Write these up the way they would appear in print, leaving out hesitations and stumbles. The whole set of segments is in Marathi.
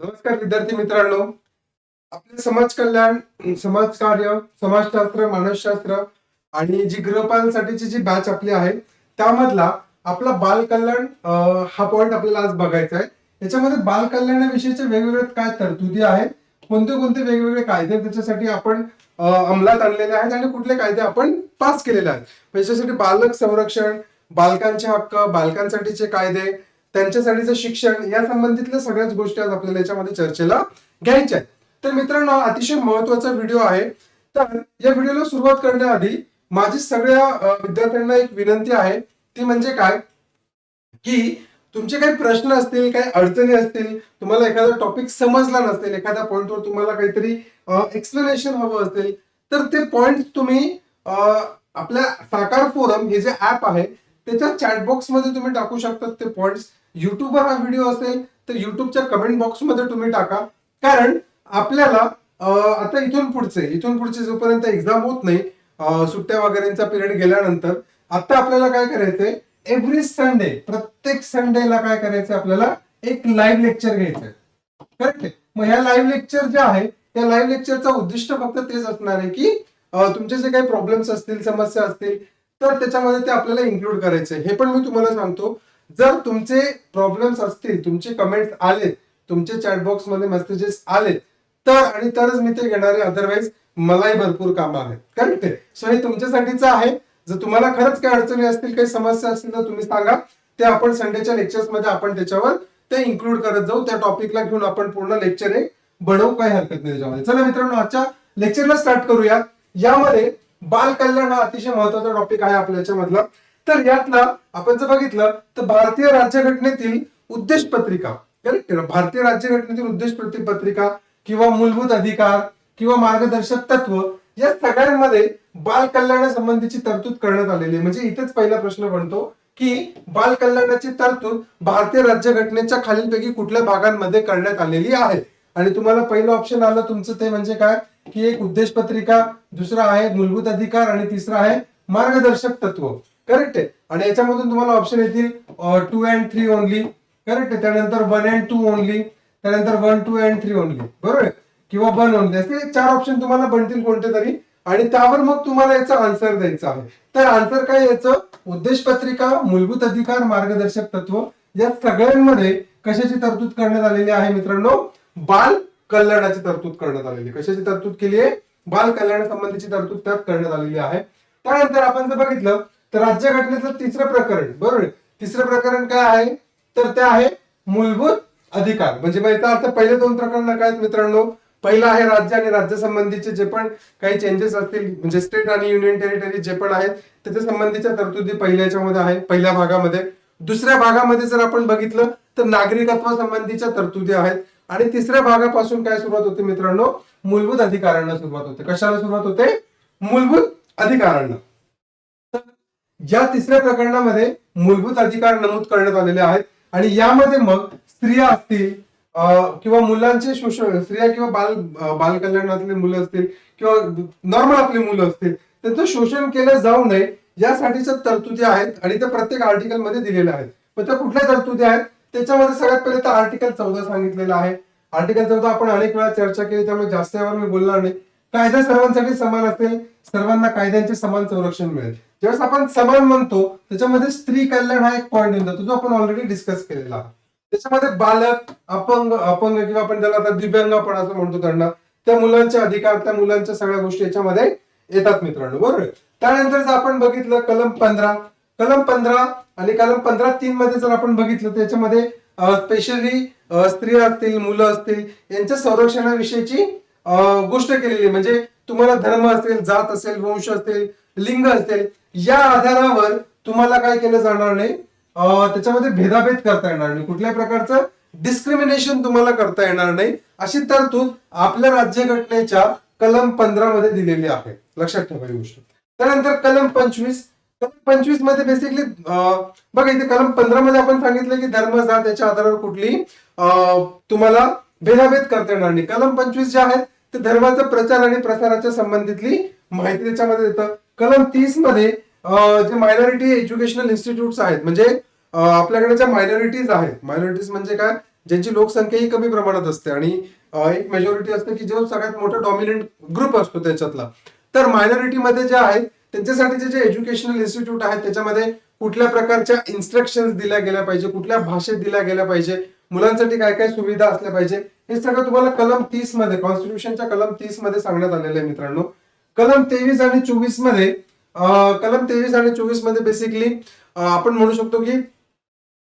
नमस्कार विद्यार्थी मित्रांनो. आपले समाज कल्याण, समाजकार्य, समाजशास्त्र, मानसशास्त्र आणि जी गृहपालसाठीची जी बॅच आपली आहे त्यामधला आपला बाल कल्याण हा पॉइंट आपल्याला आज बघायचा आहे. याच्यामध्ये बाल कल्याणाविषयीचे वेगवेगळे काय तरतुदी आहेत, कोणते कोणते वेगवेगळे कायदे त्याच्यासाठी आपण अंमलात आणलेले आहेत आणि कुठले कायदे आपण पास केलेले आहेत. त्याच्यासाठी बालक संरक्षण, बालकांचे हक्क, बालकांसाठीचे कायदे, त्यांच्यासाठीचं शिक्षण या संबंधितल्या सगळ्याच गोष्टी आज आपल्याला याच्यामध्ये चर्चेला घ्यायच्या आहेत. तर मित्रांनो, अतिशय महत्वाचा व्हिडिओ आहे. तर या व्हिडिओला सुरुवात करण्याआधी माझी सगळ्या विद्यार्थ्यांना एक विनंती आहे, ती म्हणजे काय की तुमचे काही प्रश्न असतील, काही अडचणी असतील, तुम्हाला एखादा टॉपिक समजला नसेल, एखाद्या पॉइंटवर तुम्हाला काहीतरी एक्सप्लेनेशन हवं असेल, तर ते पॉइंट तुम्ही आपल्या साकार फोरम हे जे ऍप आहे त्याच्या चॅटबॉक्स मध्ये तुम्ही टाकू शकता. ते पॉइंट्स युट्यूबवर हा व्हिडिओ असेल तर युट्यूबच्या कमेंट बॉक्स मध्ये तुम्ही टाका. कारण आपल्याला आता इथून पुढचे जोपर्यंत एक्झाम होत नाही, सुट्ट्या वगैरेचा पिरियड गेल्यानंतर आता आपल्याला काय करायचंय, एव्हरी संडे, प्रत्येक संडेला काय करायचं, आपल्याला एक लाईव्ह लेक्चर घ्यायचंय. करेक्ट आहे. मग ह्या लाईव्ह लेक्चर जे आहे त्या लाईव्ह लेक्चरचा उद्दिष्ट फक्त तेच असणार आहे की तुमचे जे काही प्रॉब्लेम्स असतील, समस्या असतील, तर त्याच्यामध्ये ते आपल्याला इन्क्लूड करायचे. हे पण मी तुम्हाला सांगतो, जर तुमचे प्रॉब्लेम्स असतील, तुमचे कमेंट्स आले, तुमचे चॅटबॉक्स मध्ये मेसेजेस आले तर आणि तरच मी ते घेणार आहे, अदरवाईज मलाही भरपूर कामं आहेत. करेक्ट आहे. सो हे तुमच्यासाठीच आहे. जर तुम्हाला खरंच काही अडचणी असतील, काही समस्या असतील तर तुम्ही सांगा, ते आपण संडेच्या लेक्चर्स मध्ये आपण त्याच्यावर ते इन्क्लूड करत जाऊ. त्या टॉपिकला घेऊन आपण पूर्ण लेक्चर एक बनवू, काही हरकत नाही त्याच्यामध्ये. चला मित्रांनो, आजच्या लेक्चरला स्टार्ट करूया. यामध्ये बाल कल्याण हा अतिशय महत्वाचा टॉपिक आहे आपल्या याच्यामधला. तर यातला आपण जर बघितलं तर भारतीय राज्यघटनेतील उद्देश पत्रिका, करेक्ट, भारतीय राज्यघटनेतील उद्देश पत्रिका किंवा मूलभूत अधिकार किंवा मार्गदर्शक तत्व या सगळ्यांमध्ये बाल कल्याणासंबंधीची तरतूद करण्यात आलेली आहे. म्हणजे इथेच पहिला प्रश्न बनतो की बाल कल्याणाची तरतूद भारतीय राज्यघटनेच्या खालीलपैकी कुठल्या भागांमध्ये करण्यात आलेली आहे. आणि तुम्हाला पहिलं ऑप्शन आलं तुमचं, ते म्हणजे काय की एक उद्देश पत्रिका, दुसरा आहे मूलभूत अधिकार आणि तिसरा आहे मार्गदर्शक तत्व. करेक्ट आहे. आणि याच्यामधून तुम्हाला ऑप्शन येतील 2 and 3 ओनली. करेक्ट आहे. त्यानंतर 1 and 2 ओनली, त्यानंतर 1, 2 and 3 ओनली, बरोबर आहे, किंवा 1 ओनली, असे 4 ऑप्शन तुम्हाला बनतील कोणते तरी. आणि त्यावर मग तुम्हाला याचा आन्सर द्यायचा आहे. तर आन्सर काय याचं, उद्देश पत्रिका, मूलभूत अधिकार, मार्गदर्शक तत्व या सगळ्यांमध्ये कशाची तरतूद करण्यात आलेली आहे मित्रांनो, बाल कल्याणाची तरतूद करण्यात आलेली. कशाची तरतूद केली आहे, बाल कल्याणासंबंधीची तरतूद त्यात करण्यात आलेली आहे. त्यानंतर आपण जर बघितलं तर राज्यघटनेचं तिसरं प्रकरण, बरोबर, तिसरं प्रकरण काय आहे तर ते आहे मूलभूत अधिकार. म्हणजे याचा अर्थ पहिले दोन प्रकरण काय आहेत मित्रांनो, पहिला आहे राज्य आणि राज्य संबंधीचे जे पण काही चेंजेस असतील, म्हणजे स्टेट आणि युनियन टेरिटरी जे पण आहेत त्याच्या संबंधीच्या तरतुदी पहिल्याच्यामध्ये आहे, पहिल्या भागामध्ये. दुसऱ्या भागामध्ये जर आपण बघितलं तर नागरिकत्व संबंधीच्या तरतुदी आहेत. आणि तिसऱ्या भागापासून काय सुरुवात होते मित्रांनो, मूलभूत अधिकारांना सुरुवात होते. कशाला सुरुवात होते, मूलभूत अधिकारांना. या तिसऱ्या प्रकरणामध्ये मूलभूत अधिकार नमूद करण्यात आलेले आहेत. आणि यामध्ये मग स्त्रिया असतील किंवा मुलांचे शोषण, स्त्रिया किंवा बाल कल्याणातली मुलं असतील किंवा नॉर्मल आपली मुलं असतील, त्यांचं शोषण केलं जाऊ नये यासाठीच्या तरतुदी आहेत आणि त्या प्रत्येक आर्टिकल मध्ये दिलेल्या आहेत. पण त्या कुठल्या तरतुदी आहेत त्याच्यामध्ये सगळ्यात पहिले तर आर्टिकल 14 सांगितलेलं आहे. आर्टिकल 14 आपण अनेक वेळा चर्चा केली, त्यामुळे जास्त यावर मी बोलणार नाही. कायदा सर्वांसाठी समान असेल, सर्वांना कायद्यांचे समान संरक्षण मिळेल. ज्यावेळेस आपण समान म्हणतो त्याच्यामध्ये स्त्री कल्याण हा एक पॉईंट येऊन जातो, जो आपण ऑलरेडी डिस्कस केलेला आहे. त्याच्यामध्ये बालक, अपंग किंवा आपण त्याला आता दिव्यांग आपण असं म्हणतो त्यांना, त्या मुलांचे अधिकार, त्या मुलांच्या सगळ्या गोष्टी याच्यामध्ये येतात मित्रांनो, बरोबर. त्यानंतर जर आपण बघितलं कलम 15 आणि कलम 15(3) मध्ये जर आपण बघितलं त्याच्यामध्ये स्पेशली स्त्रिया असतील, मुलं असतील यांच्या संरक्षणाविषयीची गोष्ट केलेली. म्हणजे तुम्हाला धर्म असेल, जात असेल, वंश असेल, लिंग असेल, या आधारावर तुम्हाला काय केलं जाणार नाही, त्याच्यामध्ये भेदाभेद करता येणार नाही, कुठल्याही प्रकारचं डिस्क्रिमिनेशन तुम्हाला करता येणार नाही, अशी तरतूद आपल्या राज्यघटनेच्या कलम 15 मध्ये दिलेली आहे. लक्षात ठेवा ही गोष्ट. त्यानंतर कलम 25 मध्ये बेसिकली बघा, इथे कलम 15 मध्ये आपण सांगितलं की धर्म, जात याच्या आधारावर कुठली तुम्हाला भेदाभेद करता येणार नाही. कलम 25 जे आहे ते धर्माचा प्रचार आणि प्रसाराच्या संबंधितली माहिती त्याच्यामध्ये देतं. कलम 30 मध्ये जे मायनॉरिटी एज्युकेशनल इन्स्टिट्यूट्स आहेत, म्हणजे आपल्याकडे ज्या मायनॉरिटीज आहेत, मायनॉरिटीज म्हणजे काय, ज्यांची लोकसंख्या ही कमी प्रमाणात असते आणि एक मेजॉरिटी असते की जो सगळ्यात मोठा डॉमिनंट ग्रुप असतो त्याच्यातला. तर मायनॉरिटीमध्ये जे आहेत त्यांच्यासाठी जे एज्युकेशनल इन्स्टिट्यूट आहेत त्याच्यामध्ये कुठल्या प्रकारच्या इन्स्ट्रक्शन्स दिल्या गेल्या पाहिजे, कुठल्या भाषेत दिल्या गेल्या पाहिजे, मुलांसाठी काय काय सुविधा असल्या पाहिजे, हे सगळं तुम्हाला कलम 30 मध्ये, कॉन्स्टिट्यूशनच्या कलम 30 मध्ये सांगण्यात आलेलं आहे मित्रांनो. कलम 23 आणि 24 मध्ये बेसिकली आपण म्हणू शकतो की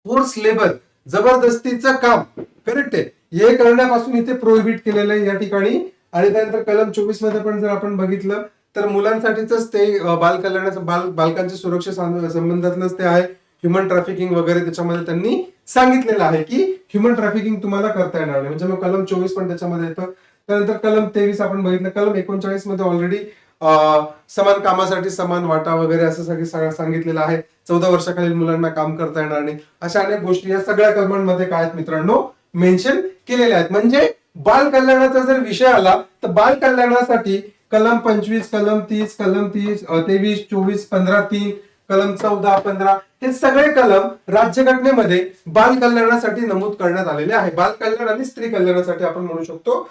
फोर्स लेबर, जबरदस्तीचं काम, करेक्ट आहे, हे करण्यापासून इथे प्रोहिबिट केलेलं आहे या ठिकाणी. आणि त्यानंतर कलम 24 मध्ये पण जर आपण बघितलं तर मुलांसाठीच ते बालकांच्या सुरक्षे संबंधातलंच ते आहे. ह्युमन ट्रॅफिकिंग वगैरे त्याच्यामध्ये त्यांनी सांगितलेलं आहे की ह्युमन ट्रॅफिकिंग तुम्हाला करता येणार नाही, म्हणजे मग कलम 24 पण त्याच्यामध्ये येतं. त्यानंतर कलम 23 आपण बघितलं. कलम 39 मध्ये ऑलरेडी समान कामासाठी समान वाटा वगैरे असं सगळं सांगितलेलं आहे. 14 वर्षाखालील मुलांना काम करता येणार नाही, अशा अनेक गोष्टी या सगळ्या कलमांमध्ये काय आहेत मित्रांनो मेन्शन केलेल्या आहेत. म्हणजे बाल कल्याणाचा जर विषय आला तर बाल कल्याणासाठी कलम 25, कलम 30, कलम 23, 24, 15, 3, कलम 14, 15 हे सगळे कलम राज्यघटनेमध्ये बाल कल्याणासाठी नमूद करण्यात आलेले आहे. बाल कल्याण आणि स्त्री कल्याणासाठी आपण म्हणू शकतो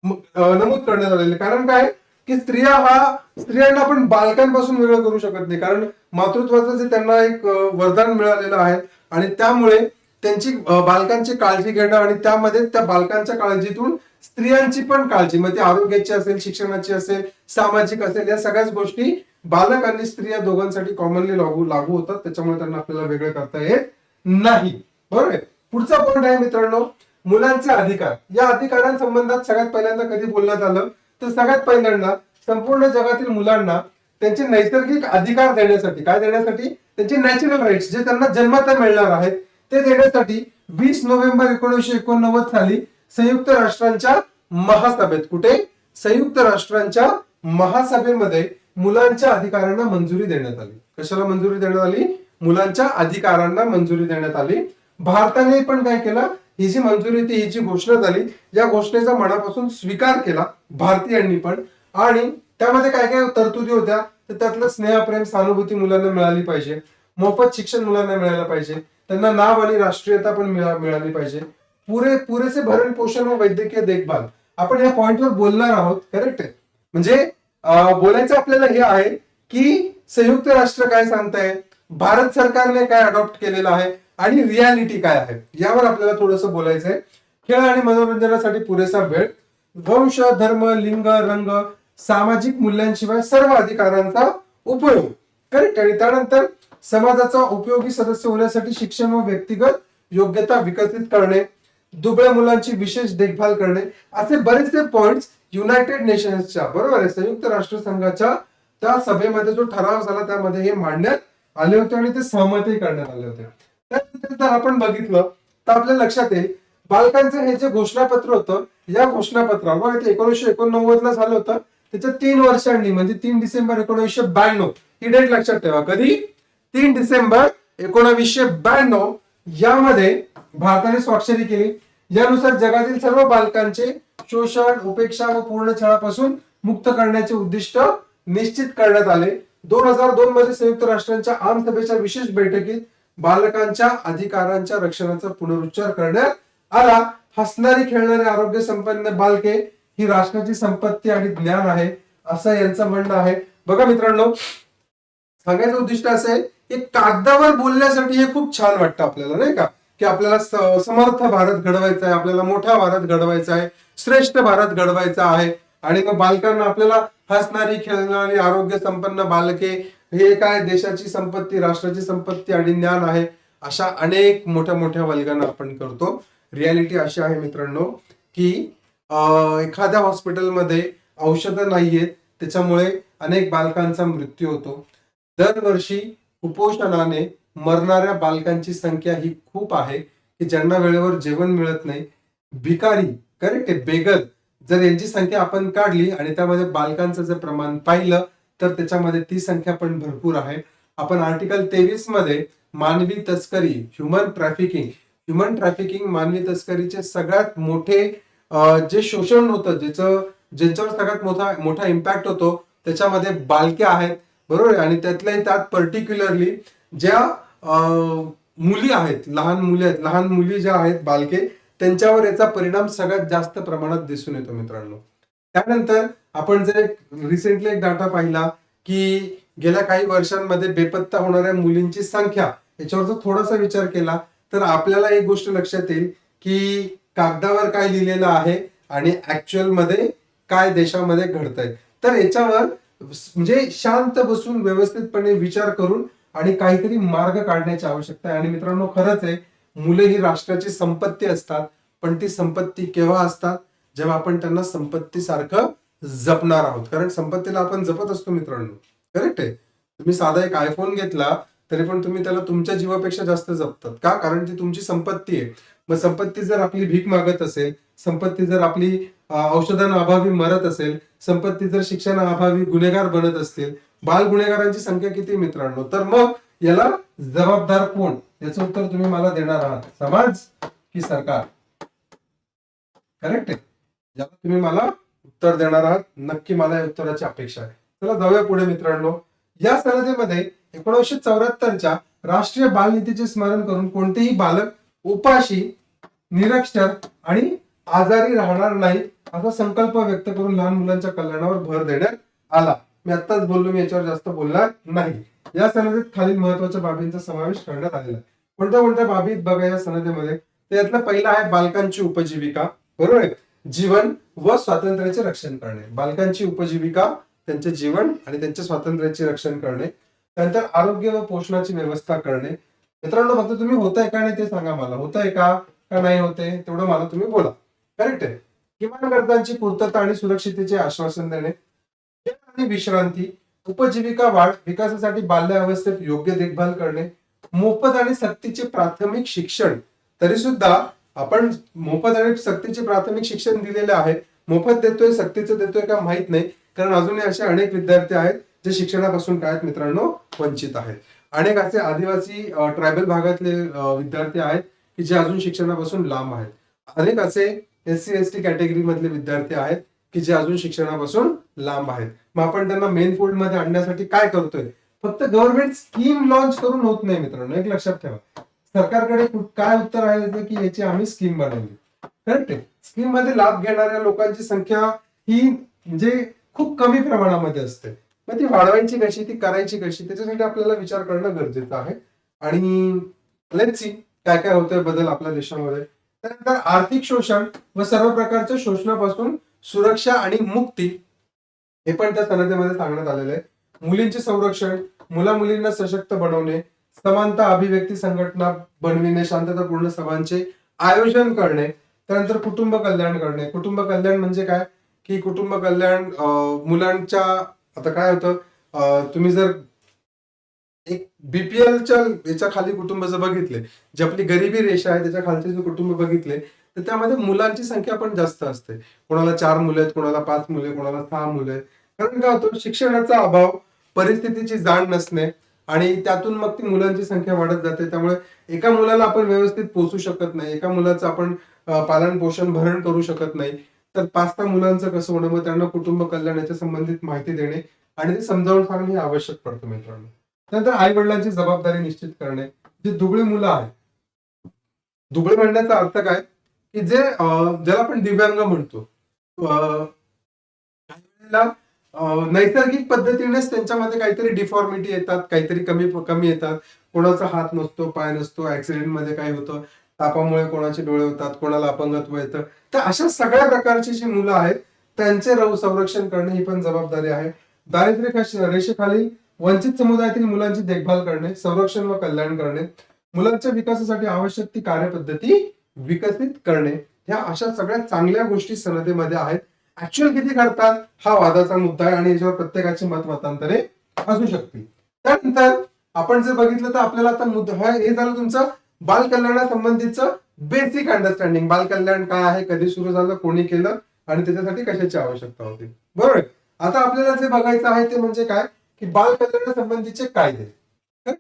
नमूद करण्यात आलेले. कारण काय की स्त्रियांना आपण बालकांपासून वेगळं करू शकत नाही, कारण मातृत्वाचं जे त्यांना एक वरदान मिळालेलं आहे आणि त्यामुळे त्यांची बालकांची काळजी घेणं आणि त्यामध्ये त्या बालकांच्या काळजीतून स्त्रियांची पण काळजी, मग ती आरोग्याची असेल, शिक्षणाची असेल, सामाजिक असेल, या सगळ्याच गोष्टी बालक आणि स्त्री या दोघांसाठी कॉमनली लागू होतात. त्याच्यामुळे त्यांना आपल्याला वेगळं करता येत नाही. बरोबर आहे. पुढचा पॉईंट आहे मित्रांनो मुलांचे अधिकार. या अधिकारांसंबंधात सगळ्यात पहिल्यांदा कधी बोलण्यात आलं तर सगळ्यात पहिल्यांदा संपूर्ण जगातील मुलांना त्यांचे नैसर्गिक अधिकार देण्यासाठी, काय देण्यासाठी, त्यांचे नॅचरल राईट्स जे त्यांना जन्मतः मिळणार आहेत ते देण्यासाठी 20 नोव्हेंबर 1989 साली संयुक्त राष्ट्रांच्या महासभेत, कुठे, संयुक्त राष्ट्रांच्या महासभेमध्ये मुलांच्या अधिकारांना मंजुरी देण्यात आली. कशाला मंजुरी देण्यात आली? मुलांच्या अधिकारांना मंजुरी देण्यात आली. भारताने पण काय केलं, ही जी मंजुरी होती, ही जी घोषणा झाली, या घोषणेचा मनापासून स्वीकार केला भारतीयांनी पण. आणि त्यामध्ये काय काय तरतुदी होत्या तर त्यातलं स्नेह, प्रेम, सहानुभूती मुलांना मिळाली पाहिजे, मोफत शिक्षण मुलांना मिळायला पाहिजे, त्यांना नाव आणि राष्ट्रीयता पण मिळाली पाहिजे, पुरेसे भरण पोषण व वैद्यकीय देखभाल. आपण या पॉइंटवर बोलणार आहोत, करेक्ट आहे. म्हणजे बोलायचं आपल्याला हे आहे की संयुक्त राष्ट्र काय सांगताय, भारत सरकारने काय अडॉप्ट केलेलं आहे आणि रियालिटी काय आहे, यावर आपल्याला थोडंसं बोलायचं आहे. खेळ आणि मनोरंजनासाठी पुरेसा वेळ, वंश, धर्म, लिंग, रंग, सामाजिक मूल्यांशिवाय सर्व अधिकारांचा उपयोग, करेक्ट. आणि त्यानंतर समाजाचा उपयोगी सदस्य होण्यासाठी शिक्षण व व्यक्तिगत योग्यता विकसित करणे, दुबळ्या मुलांची विशेष देखभाल करणे, असे बरेचसे पॉइंट्स युनायटेड नेशन्सच्या, बरोबर आहे, संयुक्त राष्ट्र संघाच्या त्या सभेमध्ये जो ठराव झाला त्यामध्ये हे मांडण्यात आले होते आणि ते सहमतही करण्यात आले होते. त्यानंतर जर आपण बघितलं तर आपल्या लक्षात येईल बालकांचं हे जे घोषणापत्र होतं, या घोषणापत्रावर 1989 ला झालं होतं. त्याच्या 3 वर्षांनी म्हणजे 3 डिसेंबर 1992 ही डेट लक्षात ठेवा. कधी? 3 डिसेंबर 1992 यामध्ये भारताने स्वाक्षरी केली. यानुसार जगातील सर्व बालकांचे शोषण, उपेक्षा व पूर्ण छळापासून मुक्त करण्याचे उद्दिष्ट निश्चित करण्यात आले. 2002 मध्ये संयुक्त राष्ट्रांच्या आमसभेच्या विशेष बैठकीत बालकांच्या अधिकारांच्या रक्षणाचा पुनरुच्चार करण्यात आला. हसणारी, खेळणारी, आरोग्य संपन्न बालके ही राष्ट्राची संपत्ती आणि ज्ञान आहे, असं यांचं म्हणणं आहे. बघा मित्रांनो, सांगायचं उद्दिष्ट असं आहे की कागदावर बोलण्यासाठी हे खूप छान वाटतं आपल्याला, नाही का, की आपल्याला समर्थ भारत घडवायचा आहे, आपल्याला मोठा भारत घडवायचा आहे, श्रेष्ठ भारत घडवायचा आहे. आणि मग बालकांना आपल्याला हसणारी, खेळणारी, आरोग्य संपन्न बालके हे काय देशाची संपत्ती, राष्ट्राची संपत्ती आणि ज्ञान आहे, अशा अनेक मोठ्या मोठ्या वल्गना आपण करतो. रियालिटी अशी आहे मित्रांनो की एखाद्या हॉस्पिटलमध्ये औषधं नाहीयेत, त्याच्यामुळे अनेक बालकांचा मृत्यू होतो. दरवर्षी कुपोषणाने मरणाऱ्या बालकांची संख्या ही खूप आहे की ज्यांना वेळेवर जेवण मिळत नाही, भिकारी, करेक्ट आहे, बेगर, जर यांची संख्या आपण काढली आणि त्यामध्ये बालकांचं जर प्रमाण पाहिलं तर त्याच्यामध्ये ती संख्या पण भरपूर आहे. आपण आर्टिकल 23 मध्ये मानवी तस्करी, ह्युमन ट्रॅफिकिंग, मानवी तस्करीचे सगळ्यात मोठे जे शोषण होतं, ज्यांच्यावर सगळ्यात मोठा इम्पॅक्ट होतो त्याच्यामध्ये बालके आहेत, बरोबर. आणि त्यात पर्टिक्युलरली ज्या मुली आहेत, लहान मुली ज्या आहेत, बालके, त्यांच्यावर याचा परिणाम सगळ्यात जास्त प्रमाणात दिसून येतो मित्रांनो. त्यानंतर आपण जर रिसेंटली एक डाटा पाहिला की गेल्या काही वर्षांमध्ये बेपत्ता होणाऱ्या मुलींची संख्या याच्यावर जर थोडासा विचार केला तर आपल्याला एक गोष्ट लक्षात येईल की कागदावर काय लिहिलेलं आहे आणि ऍक्च्युअल मध्ये काय देशामध्ये घडतंय. तर याच्यावर म्हणजे शांत बसून व्यवस्थितपणे विचार करून आणि काहीतरी मार्ग काढण्याची आवश्यकता आहे. आणि मित्रांनो, खरंच आहे, मुले ही राष्ट्राची संपत्ती असतात, पण ती संपत्ती केव्हा असतात, जेव्हा आपण त्यांना संपत्ती सारखं जपणार आहोत. कारण संपत्तीला आपण जपत असतो मित्रांनो, करेक्ट आहे. तुम्ही साधा एक आयफोन घेतला तरी पण तुम्ही त्याला तुमच्या जीवापेक्षा जास्त जपतात का? कारण ती तुमची संपत्ती आहे. मग संपत्ती जर आपली भीक मागत असेल, संपत्ती जर आपली औषधांअभावी मरत असेल, संपत्ती जर शिक्षणाअभावी गुन्हेगार बनत असतील, बाल गुन्हेगारांची संख्या किती मित्रांनो, तर मग याला जबाबदार कोण, याचं उत्तर तुम्ही मला देणार आहात. समाज की सरकार? करेक्ट आहे. याला तुम्ही मला उत्तर देणार आहात. नक्की मला या उत्तराची अपेक्षा आहे. चला जाऊया पुढे मित्रांनो. या सनदेमध्ये 1974च्या राष्ट्रीय बालनीतीचे स्मरण करून कोणतेही बालक उपाशी, निरक्षर आणि आजारी राहणार नाही असा संकल्प व्यक्त करून लहान मुलांच्या कल्याणावर भर देण्यात आला. मी आत्ताच बोललो, मी याच्यावर जास्त बोलणार नाही. या सनदेत खालील महत्वाच्या बाबींचा समावेश करण्यात आलेला आहे. कोणत्या कोणत्या बाबी बघा या सनदेमध्ये. त्यातला पहिला आहे बालकांची उपजीविका. बरोबर आहे. जीवन व स्वातंत्र्याचे रक्षण करणे. बालकांची उपजीविका, त्यांचे जीवन आणि त्यांच्या स्वातंत्र्याचे रक्षण करणे. त्यानंतर आरोग्य व पोषणाची व्यवस्था करणे. मित्रांनो, फक्त तुम्ही होतंय का नाही ते सांगा मला. होतंय का नाही होते तेवढं मला तुम्ही बोला. करेक्ट आहे. किमान गरजांची पूर्तता आणि सुरक्षिततेचे आश्वासन देणे. आणि विश्रांती, उपजीविका वाढ, विकासासाठी बाल्यावस्थेत योग्य देखभाल करणे. मोफत आणि सक्तीचे प्राथमिक शिक्षण. तरी सुद्धा आपण मोफत आणि सक्तीचे प्राथमिक शिक्षण दिलेले आहे. मोफत देतोय, सक्तीचं देतोय का माहित नाही, कारण अजूनही असे अनेक विद्यार्थी आहेत जे शिक्षणापासून काय मित्रांनो वंचित आहेत. अनेक असे आदिवासी ट्रायबल भागातले विद्यार्थी आहेत की जे अजून शिक्षणापासून लांब आहेत. अनेक असे SC ST कॅटेगरी मधले विद्यार्थी आहेत की जे अजून शिक्षणापासून लांब आहेत. मग आपण त्यांना मेन फोल्ड मध्ये आणण्यासाठी काय करतोय? फक्त गव्हर्नमेंट स्कीम लॉन्च करून होत नाही मित्रांनो, एक लक्षात ठेवा. सरकारकडे काय उत्तर आहे की याची आम्ही स्कीम बनवली. करेक्ट आहे. स्कीम मध्ये लाभ घेणाऱ्या लोकांची संख्या ही म्हणजे खूप कमी प्रमाणामध्ये असते. मग ती वाढवायची कशी, ती करायची कशी, त्याच्यासाठी आपल्याला विचार करणं गरजेचं आहे. आणि लेट्स सी काय काय होतंय बदल आपल्या देशामध्ये. त्यानंतर आर्थिक शोषण व सर्व प्रकारच्या शोषणापासून सुरक्षा आणि मुक्ती, हे पण त्या सनदेमध्ये सांगण्यात आलेलं आहे. मुलींचे संरक्षण, मुला-मुलींना सशक्त बनवणे, समानता अभिव्यक्ती संघटना बनविणे, शांततापूर्ण सभांचे आयोजन करणे. त्यानंतर कुटुंब कल्याण करणे. कुटुंब कल्याण म्हणजे काय की कुटुंब कल्याण मुलांच्या, आता काय होतं, तुम्ही जर एक बीपीएलच्या याच्या खाली कुटुंब जर बघितले, जी आपली गरिबी रेषा आहे त्याच्या खालचे जे कुटुंब बघितले, तर त्यामध्ये मुलांची संख्या पण जास्त असते. कोणाला 4 मुलं आहेत, कोणाला 5 मुले, कोणाला 6 मुलं आहेत. कारण काय होतं, शिक्षणाचा अभाव, परिस्थितीची जाण नसणे आणि त्यातून मग ती मुलांची संख्या वाढत जाते. त्यामुळे एका मुलाला आपण व्यवस्थित पोसू शकत नाही, एका मुलाचं आपण पालन पोषण भरण करू शकत नाही. तर 5-6 मुलांचं कसं होणं, मग त्यांना कुटुंब कल्याणाच्या संबंधित माहिती देणे आणि ते समजावून सांगणे हे आवश्यक पडतं मित्रांनो. त्यानंतर आई वडिलांची जबाबदारी निश्चित करणे. जी दुबळी मुलं आहेत, दुबळे म्हणण्याचा अर्थ काय की जे ज्याला आपण दिव्यांग म्हणतो, काही वेळेला नैसर्गिक पद्धतीनेच त्यांच्यामध्ये काहीतरी डिफॉर्मिटी येतात, काहीतरी कमी कमी येतात. कोणाचा हात नसतो, पाय नसतो, ऍक्सिडेंट मध्ये काय होतं, तापामुळे कोणाचे डोळे होतात, कोणाला अपंगत्व येतं. तर अशा सगळ्या प्रकारची जी मुलं आहेत त्यांचे संरक्षण करणे ही पण जबाबदारी आहे. दारिद्र्य रेषेखालील वंचित समुदायातील मुलांची देखभाल करणे, संरक्षण व कल्याण करणे, मुलांच्या विकासासाठी आवश्यक ती कार्यपद्धती विकसित करणे. ह्या अशा सगळ्या चांगल्या गोष्टी सनदेमध्ये आहेत. ऍक्च्युअल किती करतात हा वादाचा मुद्दा आहे आणि याच्यावर प्रत्येकाची मतांतरे असू शकतील. त्यानंतर आपण जर बघितलं तर आपल्याला आता मुद्दा हे झालं तुमचं बाल कल्याणासंबंधीचं बेसिक अंडरस्टँडिंग. बाल कल्याण काय आहे, कधी सुरू झालं, कोणी केलं आणि त्याच्यासाठी कशाची आवश्यकता होती. बरोबर. आता आपल्याला जे बघायचं आहे ते म्हणजे काय की बाल कल्याणासंबंधीचे कायदे.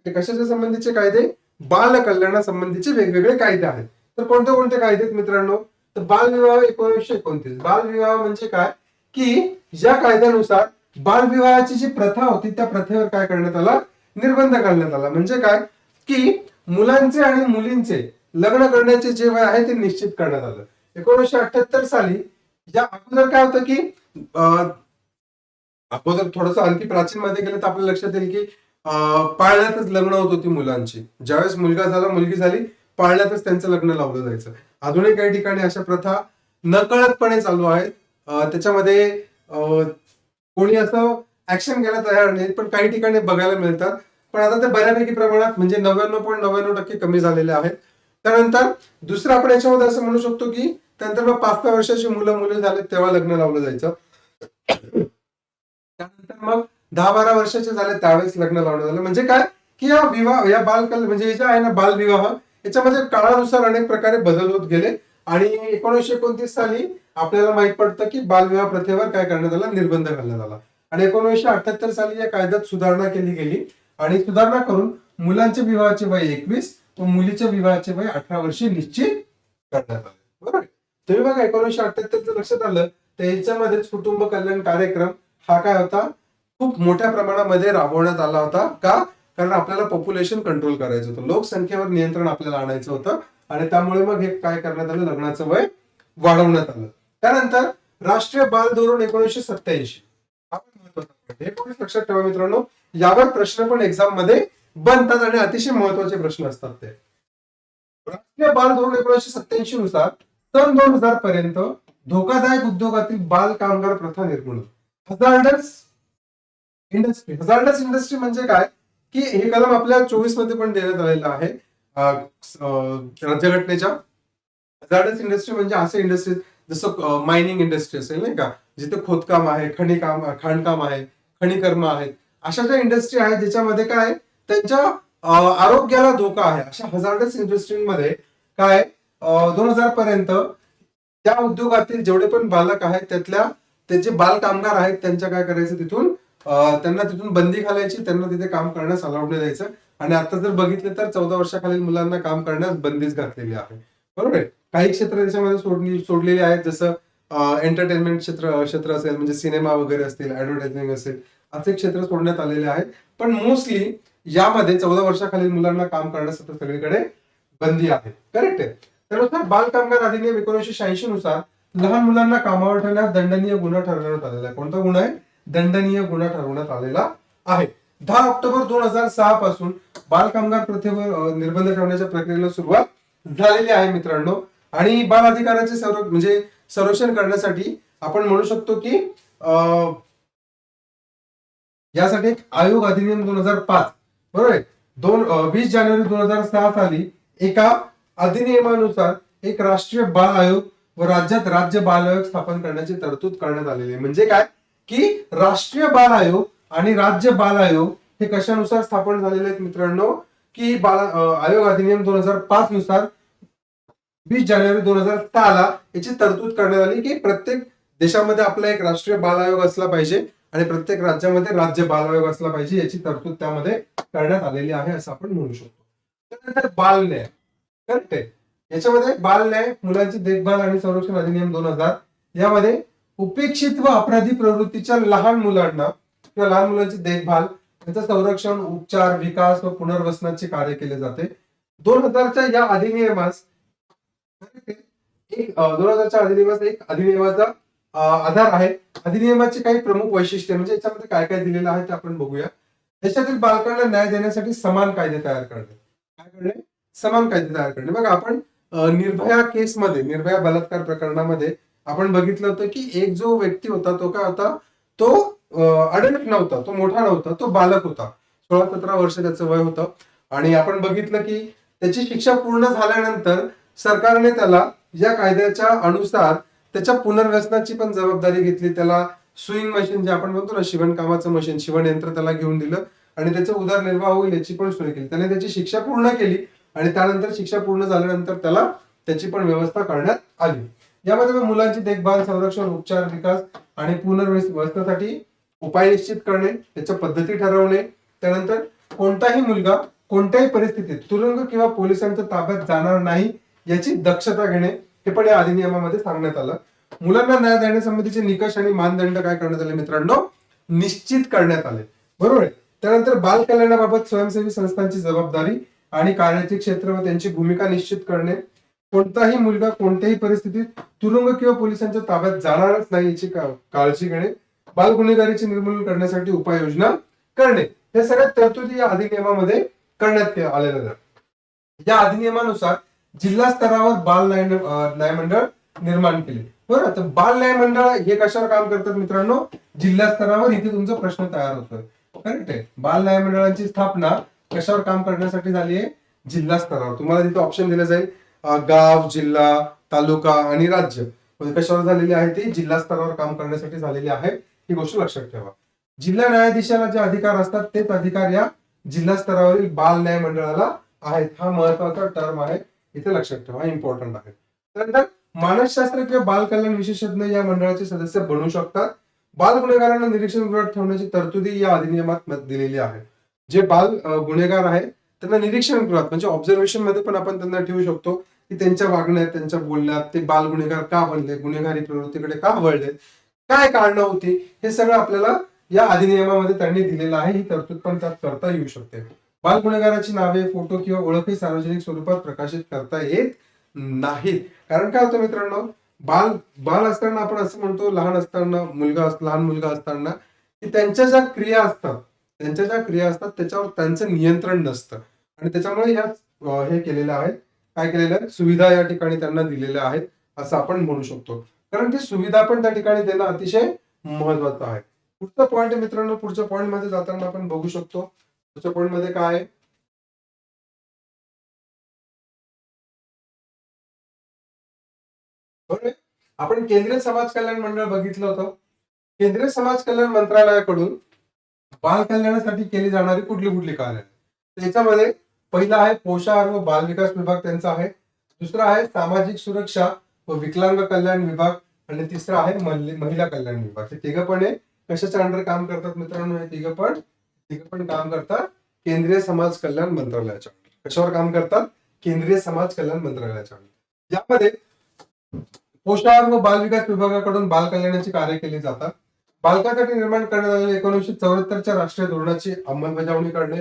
कशाच्या संबंधीचे कायदे? बाल कल्याणासंबंधीचे वेगवेगळे कायदे आहेत. तर कोणते कोणते कायदे आहेत मित्रांनो? तर बालविवाह 1929. बालविवाह म्हणजे काय की या कायद्यानुसार बालविवाहाची जी प्रथा होती त्या प्रथेवर काय करण्यात आला, निर्बंध करण्यात आला. म्हणजे काय की मुलांचे आणि मुलींचे लग्न करण्याचे जे वय आहे ते निश्चित करण्यात आलं. 1978 साली या अगोदर काय होतं की अगोदर थोडंसं आणखी प्राचीन मध्ये गेलं तर आपल्या लक्षात येईल की पाळण्यातच लग्न होत होती मुलांची. ज्यावेळेस मुलगा झाला मुलगी झाली पाळण्यातच त्यांचं लग्न लावलं जायचं. अजूनही काही ठिकाणी अशा प्रथा नकळतपणे चालू आहेत. त्याच्यामध्ये कोणी असं ऍक्शन घ्यायला तयार नाही, पण काही ठिकाणी बघायला मिळतात. पण आता ते बऱ्यापैकी प्रमाणात म्हणजे 99.99% कमी झालेले आहेत. त्यानंतर दुसरं आपण याच्यामध्ये असं म्हणू शकतो की त्यानंतर मग 5-6 वर्षाची मुलं मुली झाले तेव्हा लग्न लावलं जायचं. त्यानंतर मग 10-12 वर्षाचे झाले त्यावेळेस लग्न लावण्यात आलं. म्हणजे काय की या विवाह या बालकल म्हणजे जे आहे ना बालविवाह याच्यामध्ये काळानुसार अनेक प्रकारे बदल होत गेले आणि 1929 साली आपल्याला माहित पडतं की बालविवाह प्रथेवर काय करण्यात आला, निर्बंध घालण्यात आला. आणि 1978 साली या कायद्यात सुधारणा केली गेली आणि सुधारणा करून मुलांच्या विवाहाचे वय 21 व मुलीच्या विवाहाचे वय 18 वर्षे निश्चित करण्यात आले. बरोबर. तुम्ही बघा 1978 लक्षात आलं तर याच्यामध्येच कुटुंब कल्याण कार्यक्रम हा काय होता, खूप मोठ्या प्रमाणामध्ये राबवण्यात आला होता. का? कारण आपल्याला पॉप्युलेशन कंट्रोल करायचं होतं, लोकसंख्येवर नियंत्रण आपल्याला आणायचं होतं आणि त्यामुळे मग हे काय करण्यात आलं, लग्नाचं वय वाढवण्यात आलं. त्यानंतर राष्ट्रीय बाल धोरण 1987 हा पण महत्वाचा. हे पण लक्षात ठेवा मित्रांनो, यावर प्रश्न पण एक्झाम मध्ये बनतात आणि अतिशय महत्वाचे प्रश्न असतात ते. राष्ट्रीय बाल धोरण 1987 नुसार सन 2000 पर्यंत धोकादायक उद्योगातील बाल कामगार प्रथा निर्मूलन. हजार्डस इंडस्ट्री म्हणजे काय की हे कलम आपल्या 24 मध्ये पण देण्यात आलेलं आहे राज्यघटनेच्या. हजार्डस इंडस्ट्री म्हणजे असे इंडस्ट्री जसं मायनिंग इंडस्ट्री असेल नाही का, जिथे खोदकाम आहे, खाणकाम आहे, खनिकर्म आहेत, अशा ज्या इंडस्ट्री आहेत ज्याच्यामध्ये काय त्यांच्या आरोग्याला धोका आहे, अशा हजार्डस इंडस्ट्रीमध्ये काय 2000 पर्यंत त्या उद्योगातील जेवढे पण बालक आहेत त्यातल्या ते जे बाल कामगार आहेत त्यांच्या काय करायचं तिथून त्यांना तिथून बंदी घालायची, त्यांना तिथे काम करण्यास अलाउड नाही द्यायचं. आणि आता जर बघितलं तर 14 वर्षाखालील मुलांना काम करण्यास बंदीच घातलेली आहे. बरोबर आहे. काही क्षेत्र त्याच्यामध्ये सोडलेली आहेत, जसं एंटरटेनमेंट क्षेत्र असेल म्हणजे सिनेमा वगैरे असतील, ऍडव्हर्टायझिंग असेल, असे क्षेत्र सोडण्यात आलेले आहेत. पण मोस्टली यामध्ये 14 वर्षाखालील मुलांना काम करण्यास सगळीकडे बंदी आहे. करेक्ट आहे. त्यानुसार बाल कामगार अधिनियम 1986 नुसार लहान मुलांना कामावर ठेवण्यास दंडनीय गुन्हा ठरवण्यात आलेला आहे. कोणता गुन्हा आहे? दंडनीय गुन्हा ठरवण्यात आलेला आहे. 10 ऑक्टोबर 2006 पासून बाल कामगार प्रथेवर निर्बंध ठेवण्याच्या प्रक्रियेला सुरुवात झालेली आहे मित्रांनो. आणि बाल अधिकाराचे म्हणजे संरक्षण करण्यासाठी आपण म्हणू शकतो की यासाठी एक आयोग अधिनियम 2005 बरोबर आहे. 20 जानेवारी 2006 साली एका अधिनियमानुसार एक राष्ट्रीय बाल आयोग व राज्यात राज्य बाल आयोग स्थापन करण्याची तरतूद करण्यात आलेली आहे. म्हणजे काय की राष्ट्रीय बाल आयोग आणि राज्य बाल आयोग हे कशानुसार स्थापन झालेले आहेत मित्रांनो, की आयोग अधिनियम 2005 नुसार 20 जानेवारी 2006 ला याची तरतूद करण्यात आली की प्रत्येक देशामध्ये आपला एक राष्ट्रीय बाल आयोग असला पाहिजे आणि प्रत्येक राज्यामध्ये राज्य बाल आयोग असला पाहिजे, याची तरतूद त्यामध्ये करण्यात आलेली आहे असं आपण म्हणू शकतो. त्यानंतर बाल न्याय. करेक्ट आहे. याच्यामध्ये बाल न्याय, मुलांची देखभाल आणि संरक्षण अधिनियम 2000 यामध्ये उपेक्षित व अपराधी प्रवृत्तीच्या लहान मुलांना किंवा लहान मुलांची देखभाल, त्यांचं संरक्षण, उपचार, विकास व पुनर्वसनाचे कार्य केले जाते. 2000च्या या अधिनियमास एक 2000च्या अधिनियमास एक अधिनियमाचा आधार आहे. अधिनियमाची काही प्रमुख वैशिष्ट्ये म्हणजे याच्यामध्ये काय काय दिलेलं आहे ते आपण बघूया. देशातील बालकांना न्याय देण्यासाठी समान कायदे तयार करणे. काय करणे? समान कायदे तयार करणे. बघा आपण निर्भया केसमध्ये, निर्भया बलात्कार प्रकरणामध्ये आपण बघितलं होतं की एक जो व्यक्ती होता तो काय होता, तो अडल्ट नव्हता, तो मोठा नव्हता, तो बालक होता. 16-17 वर्ष त्याचं वय होतं. आणि आपण बघितलं की त्याची शिक्षा पूर्ण झाल्यानंतर सरकारने त्याला या कायद्याच्या अनुसार त्याच्या पुनर्वसनाची पण जबाबदारी घेतली. त्याला स्विंग मशीन जे आपण म्हणतो ना, शिवणकामाचं मशीन, शिवण यंत्र त्याला घेऊन दिलं आणि त्याचा उदरनिर्वाह होईल याची पण सोय केली. त्याने त्याची शिक्षा पूर्ण केली आणि त्यानंतर शिक्षा पूर्ण झाल्यानंतर त्याला त्याची पण व्यवस्था करण्यात आली. यामध्ये मुलांची देखभाल, संरक्षण, उपचार, विकास आणि पुनर्वसनासाठी उपाय निश्चित करणे, त्याच्या पद्धती ठरवणे, त्यानंतर कोणताही मुलगा कोणत्याही परिस्थितीत तुरुंग किंवा पोलिसांच्या ताब्यात जाणार नाही याची दक्षता घेणे हे पण या अधिनियमामध्ये सांगण्यात आलं. मुलांना न्याय देण्यासंबंधीचे निकष आणि मानदंड काय करण्यात आले मित्रांनो, निश्चित करण्यात आले. बरोबर आहे. त्यानंतर बाल कल्याणाबाबत स्वयंसेवी संस्थांची जबाबदारी आणि कार्याचे क्षेत्र व त्यांची भूमिका निश्चित करणे. कोणताही मुलगा कोणत्याही परिस्थितीत तुरुंग किंवा पोलिसांच्या ताब्यात जाणारच नाही याची काळजी घेणे. बाल गुन्हेगारीचे निर्मूलन करण्यासाठी उपाययोजना करणे. हे सगळ्या तरतुदी या अधिनियमामध्ये करण्यात आलेल्या आहेत. या अधिनियमानुसार जिल्हा स्तरावर बाल न्यायमंडळ निर्माण केले. बरं, तर बाल न्यायमंडळ हे कशावर काम करतात मित्रांनो? जिल्हा स्तरावर. इथे तुमचा प्रश्न तयार होतोय. करेक्ट आहे. बाल न्यायमंडळाची स्थापना कशावर काम करण्यासाठी झाली आहे? जिल्हा स्तरावर. तुम्हाला तिथे ऑप्शन दिलं जाईल गाव, जिल्हा, तालुका आणि राज्य. कशावर झालेली आहे? ती जिल्हा स्तरावर काम करण्यासाठी झालेली आहे. ही गोष्ट लक्षात ठेवा. जिल्हा न्यायाधीशाला जे अधिकार असतात तेच अधिकार या जिल्हा स्तरावरील बाल न्याय मंडळाला आहेत. हा महत्वाचा टर्म आहे, इथे लक्षात ठेवा, इम्पॉर्टंट आहे. त्यानंतर मानसशास्त्र किंवा बाल कल्याण विशेषज्ञ या मंडळाचे सदस्य बनू शकतात. बाल गुन्हेगारांना निरीक्षण गृहात ठेवण्याची तरतुदी या अधिनियमात दिलेली आहे. जे बाल गुन्हेगार आहेत त्यांना निरीक्षण गृहात म्हणजे ऑब्झर्वेशन मध्ये पण आपण त्यांना ठेवू शकतो की त्यांच्या वागण्यात, त्यांच्या बोलण्यात ते बाल गुन्हेगार का बनले, गुन्हेगारी प्रवृत्तीकडे का वळले, काय कारणं होती, हे सगळं आपल्याला या अधिनियमामध्ये त्यांनी दिलेलं आहे. ही तरतूद पण त्यात करता येऊ शकते. बाल गुन्हेगाराची नावे, फोटो किंवा ओळखही सार्वजनिक स्वरूपात प्रकाशित करता येत नाहीत. कारण काय होतं मित्रांनो, बाल असताना आपण असं म्हणतो, लहान असताना लहान मुलगा असताना की त्यांच्या ज्या क्रिया असतात त्याच्यावर त्यांचं नियंत्रण नसतं आणि त्याच्यामुळे हे केलेलं आहे. काय केलेलं आहे? सुविधा या ठिकाणी त्यांना दिलेल्या आहेत असं आपण म्हणू शकतो. कारण ती सुविधा पण त्या ठिकाणी देणं अतिशय महत्वाचं आहे. पुढचा पॉईंट आहे मित्रांनो, पुढच्या पॉईंट मध्ये जाताना आपण बघू शकतो. पुढच्या पॉईंट मध्ये काय आहे? आपण केंद्रीय समाज कल्याण मंडळ बघितलं होतं. केंद्रीय समाज कल्याण मंत्रालयाकडून बाल कल्याणासाठी केली जाणारी कुठली कार्य? त्याच्यामध्ये पहिला आहे पोषाहार व बाल विकास विभाग त्यांचा आहे. दुसरा आहे सामाजिक सुरक्षा व विकलांग कल्याण विभाग आणि तिसरा आहे महिला कल्याण विभाग. हे तिघं पण कशाच्या अंडर काम करतात मित्रांनो? हे तिघं पण काम करतात केंद्रीय समाज कल्याण मंत्रालयाच्या. कशावर काम करतात? केंद्रीय समाज कल्याण मंत्रालयाच्या. यामध्ये पोषाहार व बाल विकास विभागाकडून बाल कल्याणाची कार्य केली जातात. बालकांसाठी निर्माण करण्यात आलेल्या 1974च्या राष्ट्रीय धोरणाची अंमलबजावणी करणे,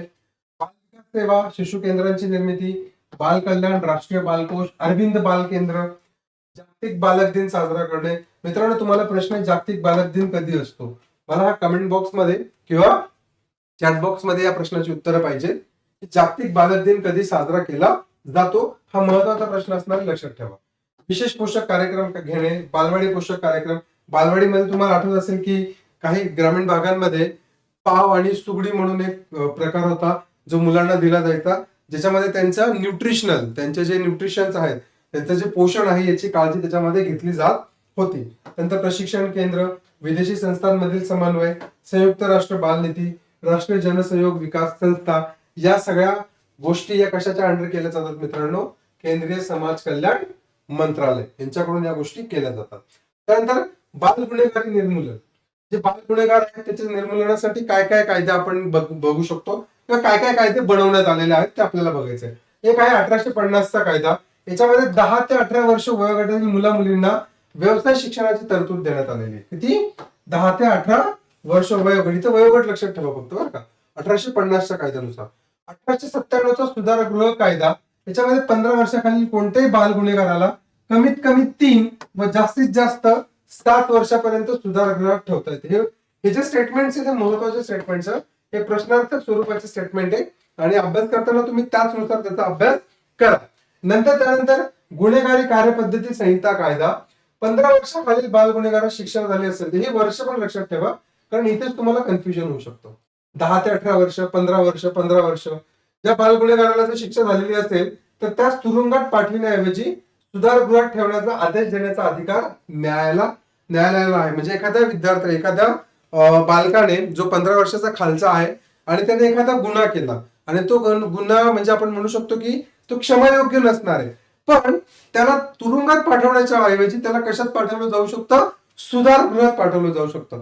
बाल विकास सेवा, शिशु केंद्रांची निर्मिती, बाल कल्याण, राष्ट्रीय बालकोश, अरविंद बाल केंद्र, जागतिक बालक दिन साजरा करणे. मित्रांनो, तुम्हाला प्रश्न आहे जागतिक बालक दिन कधी असतो? मला हा कमेंट बॉक्स मध्ये किंवा चॅट बॉक्स मध्ये या प्रश्नाची उत्तरं पाहिजे. जागतिक बालक दिन कधी साजरा केला जातो? हा महत्वाचा प्रश्न असणार, लक्षात ठेवा. विशेष पोषक कार्यक्रम घेणे, बालवाडी पोषक कार्यक्रम. बालवाडीमध्ये तुम्हाला आठवत असेल की काही ग्रामीण भागांमध्ये पाव आणि सुगडी म्हणून एक प्रकार होता जो मुलांना दिला जायचा, ज्याच्यामध्ये त्यांचे जे न्यूट्रिशन्स आहेत, त्यांचं जे पोषण आहे याची काळजी त्याच्यामध्ये घेतली जात होती. त्यानंतर प्रशिक्षण केंद्र, विदेशी संस्थांमधील समन्वय, संयुक्त राष्ट्र बाल नीती, राष्ट्रीय जनसहयोग विकास संस्था, या सगळ्या गोष्टी या कशाच्या अंडर केल्या जातात मित्रांनो? केंद्रीय समाज कल्याण मंत्रालय यांच्याकडून या गोष्टी केल्या जातात. त्यानंतर बाल गुन्हेगारी निर्मूलन. जे बाल गुन्हेगार आहेत त्याच्या निर्मूलनासाठी काय काय कायदे आपण बघू शकतो किंवा काय काय कायदे बनवण्यात आलेले आहेत ते आपल्याला बघायचं आहे. एक आहे 1850चा कायदा. याच्यामध्ये 10 ते 18 वर्ष वयोगटातील मुला-मुलींना व्यवसाय शिक्षणाची तरतूद देण्यात आलेली आहे. किती? 10 ते 18 वर्ष वयोगट. इथं वयोगट लक्षात ठेवा फक्त, बरं का. 1850च्या कायद्यानुसार. 1897चा सुधारगृह कायदा. याच्यामध्ये 15 वर्षाखालील कोणत्याही बाल गुन्हेगाराला कमीत कमी 3 व जास्तीत जास्त 7 वर्षापर्यंत सुधारगृहात ठेवता येते. हे जे स्टेटमेंट्स आहेत, महत्वाचे स्टेटमेंट्स, हे प्रश्नार्थक स्वरूपाचे स्टेटमेंट आहे आणि अभ्यास करताना तुम्ही त्याचनुसार त्याचा अभ्यास करा. त्यानंतर गुन्हेगारी कार्यपद्धती संहिता कायदा. 15 वर्षाखालील बाल गुन्हेगारास शिक्षा झाली असेल तर हे वर्ष पण लक्षात ठेवा, कारण इथेच तुम्हाला कन्फ्युजन होऊ शकतो. 10 ते 18 वर्ष, 15 वर्ष ज्या बाल गुन्हेगाराला जर शिक्षा झालेली असेल तर त्यास तुरुंगात पाठविण्याऐवजी सुधारगृहात ठेवण्याचा आदेश देण्याचा अधिकार न्यायालयाला आहे. म्हणजे एखाद्या बालकाने जो 15 वर्षाचा खालचा आहे आणि त्याने एखादा गुन्हा केला आणि तो गुन्हा म्हणजे आपण म्हणू शकतो की तो क्षमायोग्य नसणार आहे, पण त्याला तुरुंगात पाठवण्याच्या ऐवजी त्याला कशात पाठवलं जाऊ शकतं? सुधारगृहात पाठवलं जाऊ शकतं.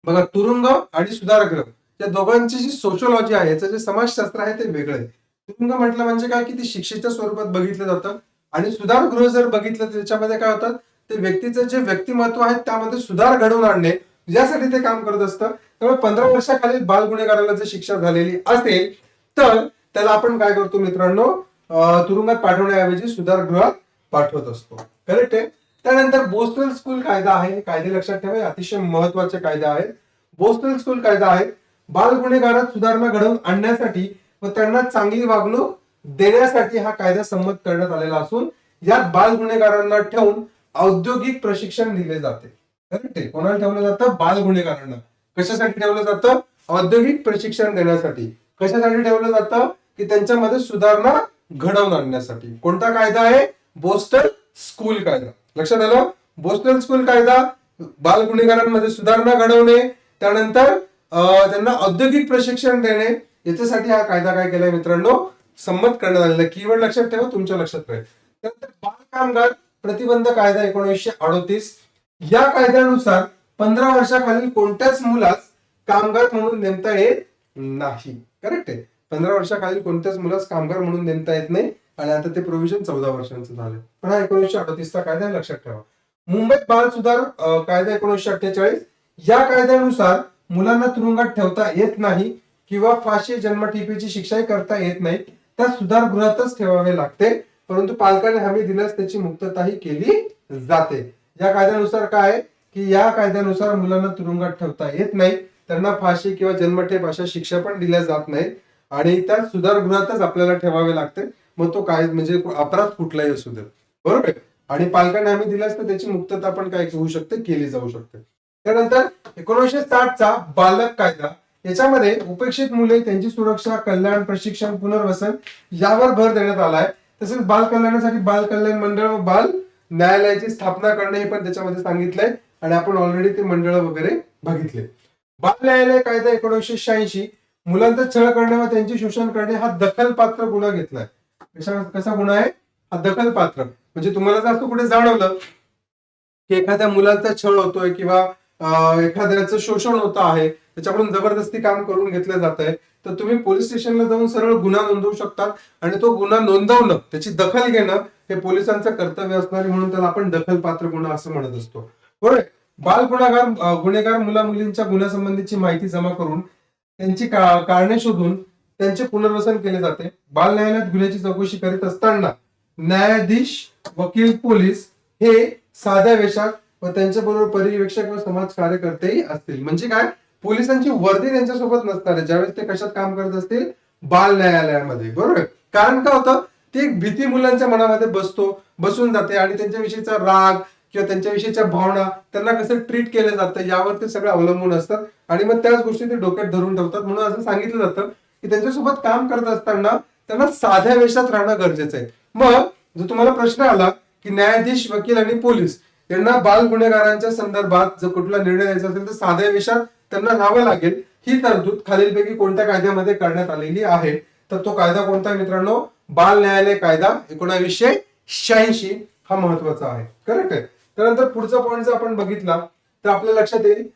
बघा, तुरुंग आणि सुधारगृह या दोघांची जी सोशोलॉजी आहे, याचं जे समाजशास्त्र आहे ते वेगळं आहे. तुरुंग म्हटलं म्हणजे काय की ते शिक्षेच्या स्वरूपात बघितलं जातं आणि सुधारगृह जर बघितलं तर त्याच्यामध्ये काय होतं, ते व्यक्तीचं जे व्यक्तिमत्व आहे त्यामध्ये सुधार घडवून आणणे यासाठी ते काम करत असतं. त्यामुळे 15 वर्षाखालील बाल गुन्हेगाराला जर शिक्षा झालेली असेल तर त्याला आपण काय करतो मित्रांनो, तुरुंगात पाठवण्याऐवजी सुधारगृहात पाठवत असतो. करेक्ट आहे. त्यानंतर बोस्टल स्कूल कायदा आहे. कायदे लक्षात ठेवा, अतिशय महत्वाचे कायदे आहेत. बोस्टल स्कूल कायदा आहे बाल गुन्हेगारात सुधारणा घडवून आणण्यासाठी व त्यांना चांगली वागणूक देण्यासाठी हा कायदा संमत करण्यात आलेला असून यात बाल गुन्हेगारांना ठेवून औद्योगिक प्रशिक्षण दिले जाते. करेक्ट आहे. कोणाला ठेवलं जातं? बाल गुन्हेगारांना. कशासाठी ठेवलं जातं? औद्योगिक प्रशिक्षण देण्यासाठी. कशासाठी ठेवलं जातं? की त्यांच्यामध्ये सुधारणा घडवून आणण्यासाठी. कोणता कायदा आहे? बोस्टल स्कूल कायदा. लक्षात आलं? बोस्टल स्कूल कायदा बाल गुन्हेगारांमध्ये सुधारणा घडवणे, त्यानंतर त्यांना औद्योगिक प्रशिक्षण देणे, याच्यासाठी हा कायदा काय केलाय मित्रांनो, संमत करण्यात आलेला. कीवर्ड लक्षात ठेवा, तुमच्या लक्षात राहील. त्यानंतर बाल कामगार प्रतिबंध कायदा 1938. या कायद्यानुसार 15 वर्षाखालील कोणत्याच मुलास कामगार म्हणून नेमता येत नाही. करेक्ट आहे. 15 वर्षाखालील कोणत्याच मुलास कामगार म्हणून नेमता येत नाही आणि आता ते प्रोव्हिजन 14 वर्षांचं झालं. पण हा 1938 चा कायदा लक्षात ठेवा. मुंबईत बाल सुधार कायदा 1948. या कायद्यानुसार मुलांना तुरुंगात ठेवता येत नाही किंवा फाशी जन्मठेपेची शिक्षाही करता येत नाही. त्या सुधारगृहातच ठेवावे लागते, परंतु पालकांनी हमी दिल्यास त्याची मुक्तताही केली जाते. या कायद्यानुसार काय की या कायद्यानुसार मुलांना तुरुंगात ठेवता येत नाही, त्यांना फाशी किंवा जन्मठेप अशा शिक्षा पण दिल्या जात नाहीत आणि त्या सुधारगृहातच आपल्याला ठेवावे लागते. मग तो काय म्हणजे अपराध कुठलाही असू दे. बरोबर. आणि पालकांनी हमी दिल्यास तर त्याची मुक्तता पण काय होऊ शकते, केली जाऊ शकते. त्यानंतर 1960 चा बालक कायदा. याच्यामध्ये उपेक्षित मुले, त्यांची सुरक्षा, कल्याण, प्रशिक्षण, पुनर्वसन यावर भर देण्यात आला आहे. तसेच बाल कल्याणासाठी बाल कल्याण मंडळ व बाल न्यायालयाची स्थापना करणे हे पण त्याच्यामध्ये सांगितलंय आणि आपण ऑलरेडी ते मंडळ वगैरे बघितले. बाल न्यायालय कायदा 1986. मुलांचा छळ करणे व त्यांचे शोषण करणे हा दखलपात्र गुन्हा घेतलाय. कसा गुन्हा आहे हा? दखलपात्र. म्हणजे तुम्हाला जर असं कुठे जाणवलं की एखाद्या मुलाचा छळ होतोय किंवा एखाद्याचं शोषण होत आहे, त्याच्याकडून जबरदस्ती काम करून घेतलं जात आहे, तर तुम्ही पोलीस स्टेशनला जाऊन सरळ गुन्हा नोंदवू शकता आणि तो गुन्हा नोंदवणं, त्याची दखल घेणं हे पोलिसांचं कर्तव्य असणार, म्हणून त्याला आपण दखलपात्र गुन्हा असं म्हणत असतो. बरोबर. बाल गुन्हेगार मुला मुलींच्या गुन्ह्यासंबंधीची माहिती जमा करून त्यांची कारणे शोधून त्यांचे पुनर्वसन केले जाते. बाल न्यायालयात गुन्ह्याची चौकशी करीत असताना न्यायाधीश, वकील, पोलीस हे साध्या वेशात व त्यांच्याबरोबर पर्यवेक्षक व समाज कार्यकर्तेही असतील. म्हणजे काय, पोलिसांची वर्दी त्यांच्यासोबत नसणार आहे ज्यावेळेस ते कशात काम करत असतील, बाल न्यायालयामध्ये. बरोबर. कारण काय होतं, ती एक भीती मुलांच्या मनामध्ये बसून जाते आणि त्यांच्याविषयीचा राग किंवा त्यांच्याविषयीच्या भावना त्यांना कसं ट्रीट केलं जातं यावर ते सगळं अवलंबून असतात आणि मग त्याच गोष्टी ते डोक्यात धरून ठेवतात. म्हणून असं सांगितलं जातं की त्यांच्यासोबत काम करत असताना त्यांना साध्या वेशात राहणं गरजेचं आहे. मग जर तुम्हाला प्रश्न आला की न्यायाधीश, वकील आणि पोलीस यांना बाल गुन्हेगारांच्या संदर्भात जर कुठला निर्णय द्यायचा असेल तर साध्या वेशात त्यांना राहावं लागेल, ही तरतूद खालीलपैकी कोणत्या कायद्यामध्ये करण्यात आलेली आहे? तर तो कायदा कोणता आहे मित्रांनो? बाल न्यायालय कायदा 1986 हा महत्वाचा आहे. करेक्ट आहे. त्यानंतर पुढचा पॉईंट जर आपण बघितला तर आपल्या लक्षात येईल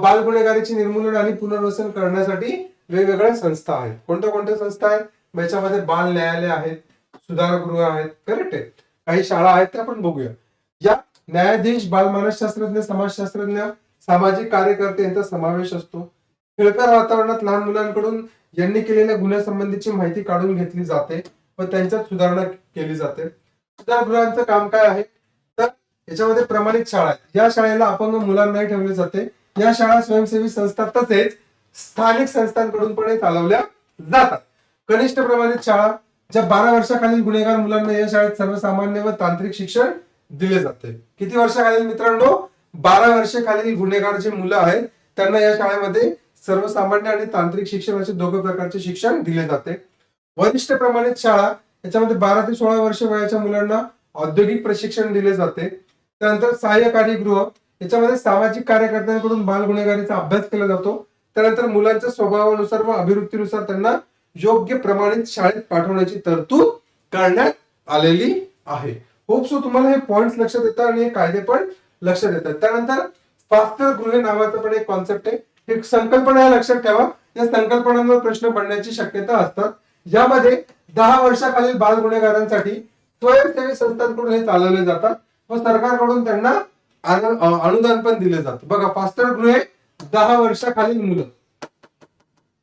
बाल गुन्हेगारीचे निर्मूलन आणि पुनर्वसन करण्यासाठी वेगवेगळ्या संस्था आहेत. कोणत्या संस्था आहेत? याच्यामध्ये बाल न्यायालय आहेत, सुधारगृह आहेत. करेक्ट आहे. काही शाळा आहेत त्या आपण बघूया. या न्यायाधीश, बाल मानसशास्त्रज्ञ, समाजशास्त्रज्ञ, सामाजिक कार्यकर्ते यांचा समावेश असतो. खेळकर वातावरणात लहान मुलांकडून यांनी केलेल्या गुन्ह्यासंबंधीची माहिती काढून घेतली जाते व त्यांच्यात सुधारणा केली जाते. सुधारगृहांचं काम काय आहे तर याच्यामध्ये प्रमाणित शाळा आहेत. या शाळेला अपंग मुलांनाही ठेवले जाते. या शाळा स्वयंसेवी संस्था तसेच स्थानिक संस्थांकडून पण चालवल्या जातात. कनिष्ठ प्रमाणित शाळा, ज्या 12 वर्षाखालील गुन्हेगार मुलांना या शाळेत सर्वसामान्य व तांत्रिक शिक्षण दिले जाते. किती वर्षाखालील मित्रांनो? 12 वर्षाखालील गुन्हेगार जे मुलं आहेत त्यांना या शाळेमध्ये सर्वसामान्य आणि तांत्रिक शिक्षण असे दोघं प्रकारचे शिक्षण दिले जाते. वरिष्ठ प्रमाणित शाळा, याच्यामध्ये 12 ते 16 वर्ष वयाच्या मुलांना औद्योगिक प्रशिक्षण दिले जाते. त्यानंतर सहाय्यकारी गृह, याच्यामध्ये सामाजिक कार्यकर्त्यांकडून बाल गुन्हेगारीचा अभ्यास केला जातो. त्यानंतर मुलांच्या स्वभावानुसार व अभिवृत्तीनुसार त्यांना योग्य प्रमाणित शाळेत पाठवण्याची तरतूद करण्यात आलेली आहे. होप सो तुम्हाला हे पॉइंट्स लक्षात येतात आणि हे कायदे पण लक्षात येतात. त्यानंतर फास्टर गृह नावाचा पण एक कॉन्सेप्ट आहे. एक संकल्पना लक्षात ठेवा. या संकल्पनांवर प्रश्न पडण्याची शक्यता असतात. यामध्ये 10 वर्षाखालील बाल गुन्हेगारांसाठी स्वयंसेवी संस्थांकडून हे चालवले जातात व सरकारकडून त्यांना अनुदान पण दिले जातं. बघा, फास्टर गृहे 10 वर्षाखालील मुलं,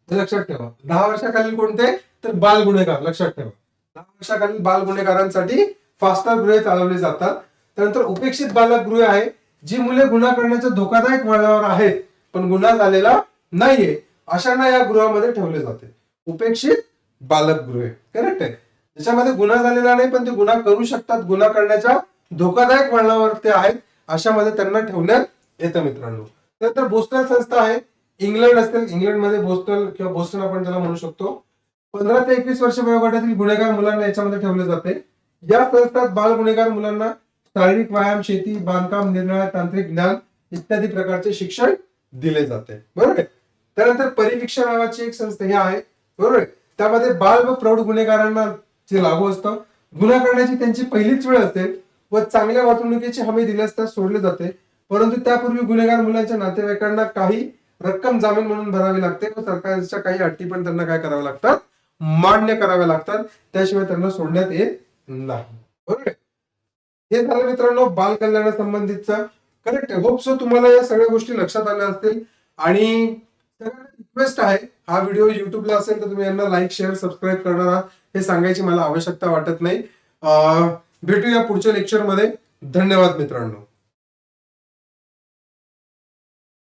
लक्षात ठेवा. 10 वर्षाखालील कोणते? तर बाल गुन्हेगार लक्षात ठेवा. 10 वर्षाखालील बाल गुन्हेगारांसाठी फास्टर गृहे चालवली जातात. त्यानंतर उपेक्षित बालगृहे आहे, जी मुले गुन्हा करण्याच्या धोकादायक वळणावर आहेत पण गुन्हा झालेला नाहीये अशांना या गृहामध्ये ठेवले जाते. उपेक्षित बालगृहे करेक्ट आहे. ज्याच्यामध्ये गुन्हा झालेला नाही पण ते गुन्हा करू शकतात, गुन्हा करण्याच्या धोकादायक वळणावर ते आहेत अशामध्ये त्यांना ठेवण्यात येतं मित्रांनो. त्यानंतर बोस्टन संस्था आहे, इंग्लंड असेल, इंग्लंडमध्ये बोस्टन किंवा बोस्टन आपण त्याला म्हणू शकतो. 15 ते 21 वर्ष वयोगटातील गुन्हेगार मुलांना याच्यामध्ये ठेवले जाते. या संस्थेत बाल गुन्हेगार मुलांना शारीरिक व्यायाम, शेती, बांधकाम, निरनिराळे तांत्रिक ज्ञान इत्यादी प्रकारचे शिक्षण दिले जाते. बरोबर आहे. त्यानंतर परिवीक्षण नावाची एक संस्था ही आहे. बरोबर आहे. त्यामध्ये बाल व प्रौढ गुन्हेगारांना जे लागू असतं, गुन्हा करण्याची त्यांची पहिलीच वेळ असेल व चांगल्या वागणुकीची हमी दिल्यास त्यास सोडले जाते. परंतु त्यापूर्वी गुन्हेगार मुलांच्या नातेवाईकांना काही रक्कम जामीन म्हणून भरावी लागते व सरकारच्या काही अटी पण त्यांना काय कराव्या लागतात, मान्य कराव्या लागतात. त्याशिवाय त्यांना सोडण्यात येत नाही. बरोबर. हे झालं मित्रांनो बाल कल्याणासंबंधीचा. करेक्ट. होप सो तुम्हाला या सगळ्या गोष्टी लक्षात आल्या असतील. आणि रिक्वेस्ट आहे, हा व्हिडिओ युट्यूबला असेल तर तुम्ही यांना लाईक, शेअर, सबस्क्राईब करणार आहात हे सांगायची मला आवश्यकता वाटत नाही. भेटूया पुढच्या लेक्चरमध्ये. धन्यवाद मित्रांनो.